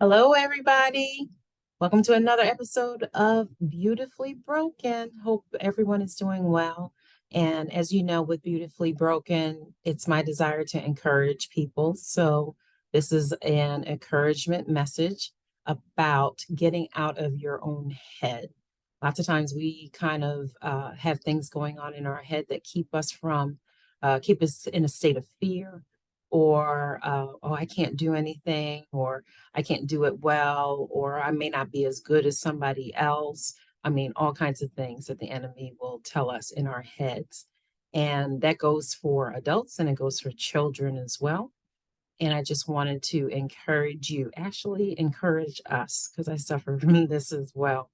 Hello, everybody. Welcome to another episode of Beautifully Broken. Hope everyone is doing well. And as you know, with Beautifully Broken, it's my desire to encourage people. So, this is an encouragement message about getting out of your own head. Lots of times we kind of have things going on in our head that keep us in a state of fear, or, oh, I can't do anything, or I can't do it well, or I may not be as good as somebody else. I mean, all kinds of things that the enemy will tell us in our heads. And that goes for adults and it goes for children as well. And I just wanted to encourage you, actually encourage us, because I suffer from this as well.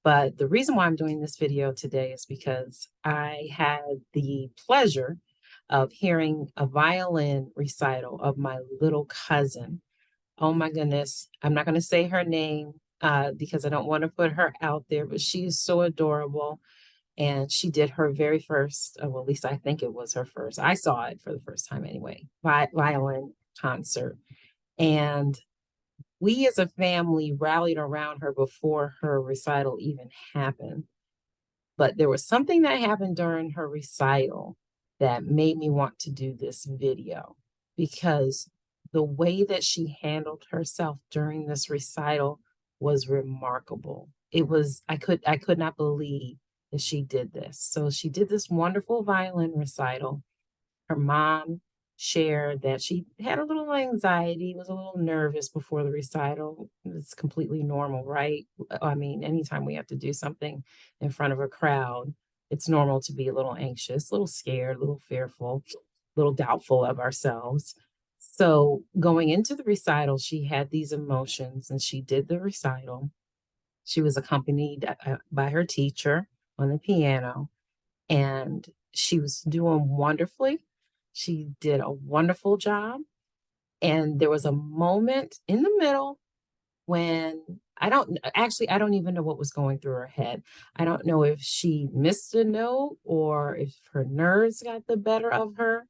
But the reason why I'm doing this video today is because I had the pleasure of hearing a violin recital of my little cousin. Oh my goodness. I'm not going to say her name because I don't want to put her out there, but she is so adorable. And she did her very first, well, at least I think it was her first. I saw it for the first time anyway, violin concert. And we as a family rallied around her before her recital even happened. But there was something that happened during her recital that made me want to do this video because the way that she handled herself during this recital was remarkable. I could not believe that she did this. So she did this wonderful violin recital. Her mom shared that she had a little anxiety, was a little nervous before the recital. It's completely normal, right? I mean, anytime we have to do something in front of a crowd, it's normal to be a little anxious, a little scared, a little fearful, a little doubtful of ourselves. So, going into the recital, she had these emotions and she did the recital. She was accompanied by her teacher on the piano, and she was doing wonderfully. She did a wonderful job. And there was a moment in the middle when I don't even know what was going through her head. I don't know if she missed a note or if her nerves got the better of her,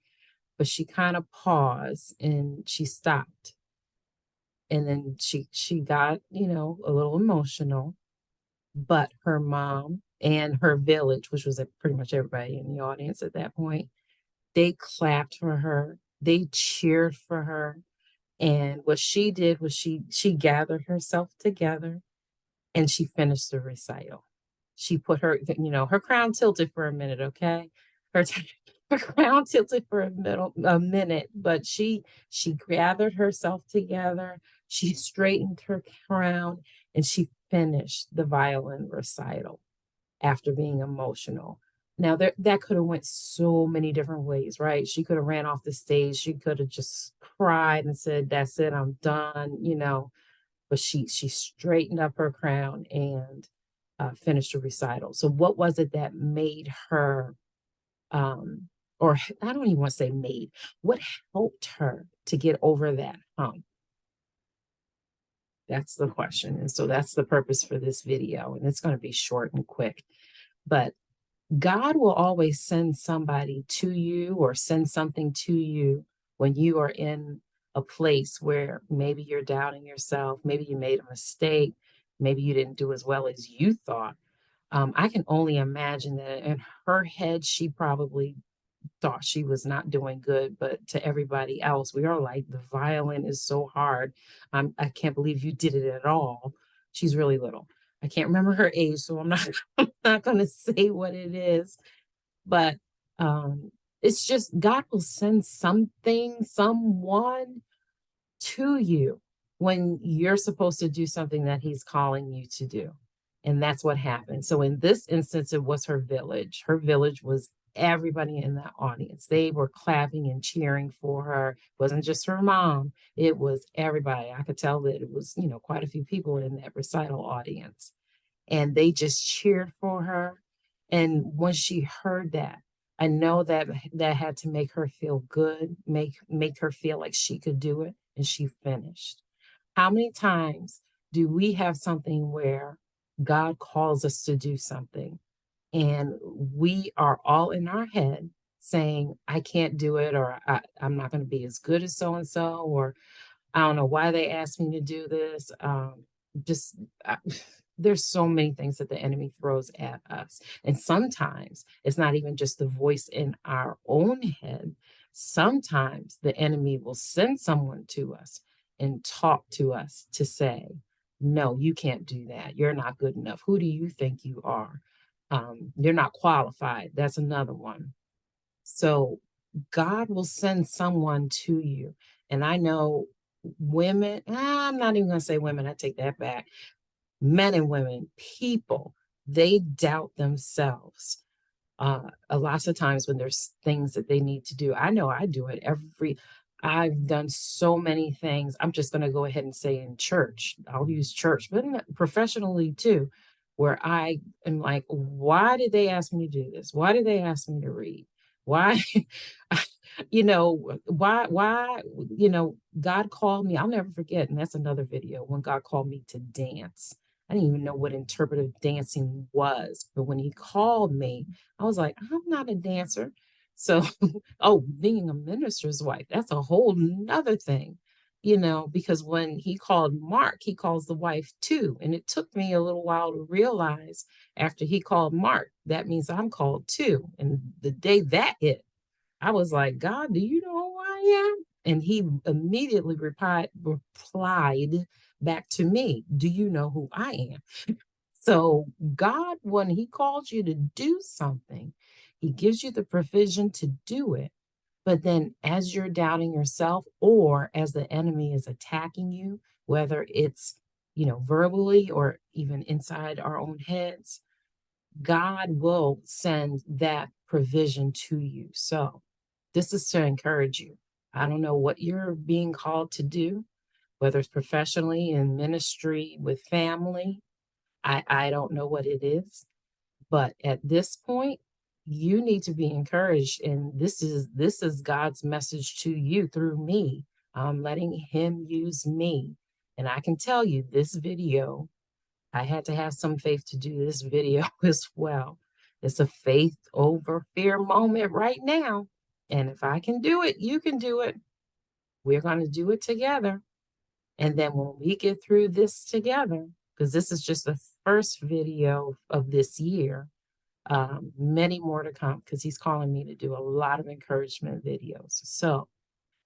but she kind of paused and she stopped. And then she got, a little emotional, but her mom and her village, which was pretty much everybody in the audience at that point, they clapped for her, they cheered for her, and what she did was she gathered herself together and she finished the recital. She put her crown tilted for a minute, okay? Her her crown tilted for a minute, but she gathered herself together, she straightened her crown, and she finished the violin recital after being emotional. Now that could have went so many different ways, right? She could have ran off the stage. She could have just cried and said, "That's it, I'm done." But she straightened up her crown and finished the recital. So what was it that made her, um, or I don't even want to say made, what helped her to get over that hump? That's the question. And so that's the purpose for this video. And it's going to be short and quick. But God will always send somebody to you or send something to you when you are in a place where maybe you're doubting yourself, maybe you made a mistake, maybe you didn't do as well as you thought. I can only imagine that in her head, she probably thought she was not doing good, but to everybody else, we are like, the violin is so hard. I can't believe you did it at all. She's really little. I can't remember her age, so I'm not I'm not going to say what it is, but it's just God will send someone to you when you're supposed to do something that He's calling you to do. And that's what happened. So in this instance, it was her village. Her village was everybody in that audience. They were clapping and cheering for her. It wasn't just her mom, it was everybody. I could tell that it was, quite a few people in that recital audience. And they just cheered for her. And when she heard that, I know that that had to make her feel good, make her feel like she could do it, and she finished. How many times do we have something where God calls us to do something and we are all in our head saying, I can't do it, or I'm not going to be as good as so and so, or I don't know why they asked me to do this. Just I, there's so many things that the enemy throws at us. And sometimes it's not even just the voice in our own head. Sometimes the enemy will send someone to us and talk to us to say, no, you can't do that. You're not good enough. Who do you think you are? You're not qualified. That's another one. So God will send someone to you. And I know women, I'm not even going to say women, I take that back. Men and women, people, they doubt themselves. A lot of times when there's things that they need to do. I know I do it I've done so many things. I'm just going to go ahead and say in church. I'll use church, but professionally too, where I am like, why did they ask me to do this? Why did they ask me to read? Why, why, God called me. I'll never forget. And that's another video when God called me to dance. I didn't even know what interpretive dancing was. But when he called me, I was like, I'm not a dancer. So, oh, being a minister's wife, that's a whole nother thing, because when he called Mark, he calls the wife too. And it took me a little while to realize after he called Mark, that means I'm called too. And the day that hit, I was like, God, do you know who I am? And he immediately replied back to me, do you know who I am? So God, when he calls you to do something, he gives you the provision to do it. But then as you're doubting yourself or as the enemy is attacking you, whether it's, verbally or even inside our own heads, God will send that provision to you. So this is to encourage you. I don't know what you're being called to do, whether it's professionally in ministry with family. I don't know what it is, but at this point, you need to be encouraged. And this is God's message to you through me. I'm letting him use me. And I can tell you this video, I had to have some faith to do this video as well. It's a faith over fear moment right now. And if I can do it, you can do it. We're going to do it together. And then when we get through this together, because this is just the first video of this year, many more to come because he's calling me to do a lot of encouragement videos. So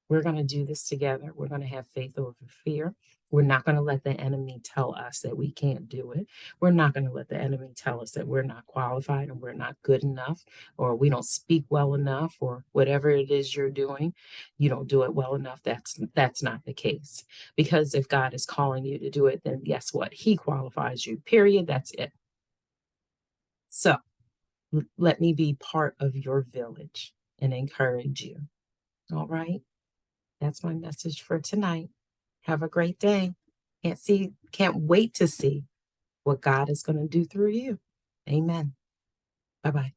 we're going to do this together. We're going to have faith over fear. We're not going to let the enemy tell us that we can't do it. We're not going to let the enemy tell us that we're not qualified and we're not good enough or we don't speak well enough or whatever it is you're doing, you don't do it well enough. That's not the case. Because if God is calling you to do it, then guess what? He qualifies you. Period. That's it. So let me be part of your village and encourage you. All right. That's my message for tonight. Have a great day. Can't wait to see what God is going to do through you. Amen. Bye bye.